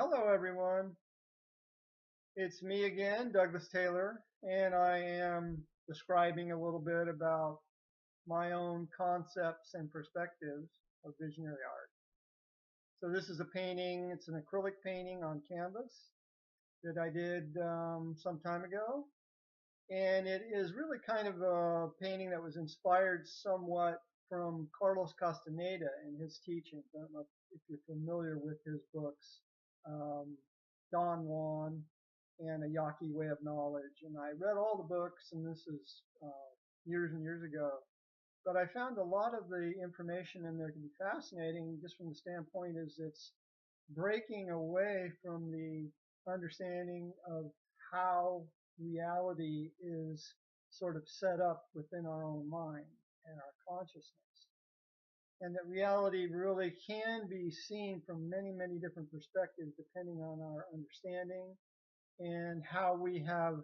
Hello everyone, it's me again, Douglas Taylor, and I am describing a little bit about my own concepts and perspectives of visionary art. So this is a painting, it's an acrylic painting on canvas that I did some time ago, and it is really kind of a painting that was inspired somewhat from Carlos Castaneda and his teachings. I don't know if you're familiar with his books, um, Don Juan and A Yaqui Way of Knowledge. And I read all the books, and this is years and years ago. But I found a lot of the information in there to be fascinating just from the standpoint is it's breaking away from the understanding of how reality is sort of set up within our own mind and our consciousness. And that reality really can be seen from many, many different perspectives depending on our understanding and how we have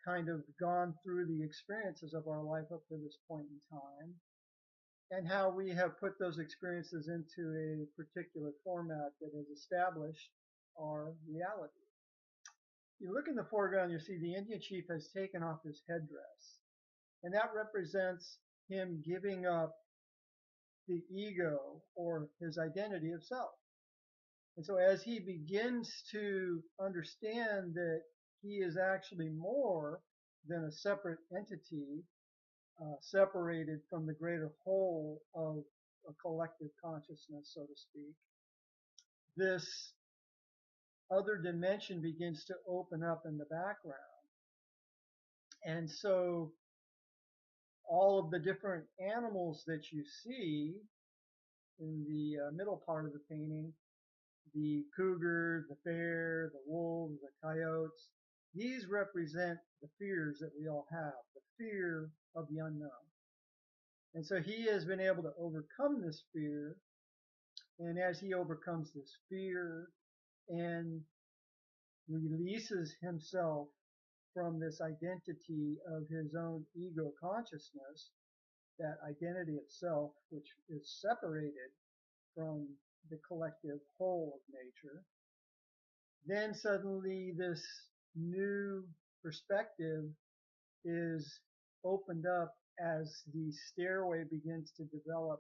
kind of gone through the experiences of our life up to this point in time, and how we have put those experiences into a particular format that has established our reality. You look in the foreground, you see the Indian chief has taken off his headdress, and that represents him giving up the ego or his identity of self. And so as he begins to understand that he is actually more than a separate entity, separated from the greater whole of a collective consciousness, so to speak, this other dimension begins to open up in the background. And so all of the different animals that you see in the middle part of the painting, the cougar, the bear, the wolves, the coyotes, these represent the fears that we all have, the fear of the unknown. And so he has been able to overcome this fear. And as he overcomes this fear and releases himself from this identity of his own ego consciousness, that identity of self, which is separated from the collective whole of nature, then suddenly this new perspective is opened up as the stairway begins to develop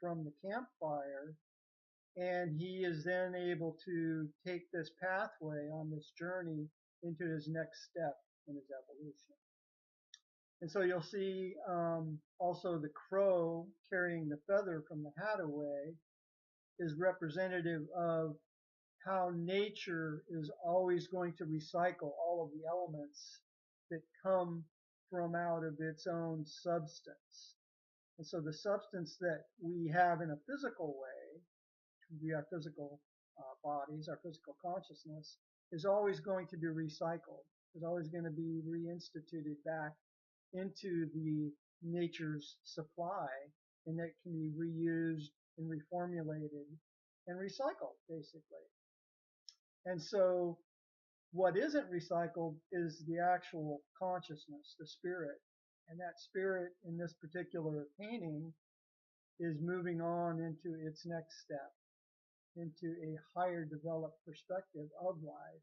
from the campfire, and he is then able to take this pathway on this journey into his next step in his evolution. And so you'll see also the crow carrying the feather from the hat away is representative of how nature is always going to recycle all of the elements that come from out of its own substance. And so the substance that we have in a physical way, our physical bodies, our physical consciousness, is always going to be recycled, is always going to be reinstituted back into the nature's supply, and that can be reused and reformulated and recycled, basically. And so what isn't recycled is the actual consciousness, the spirit. And that spirit in this particular painting is moving on into its next step, into a higher developed perspective of life,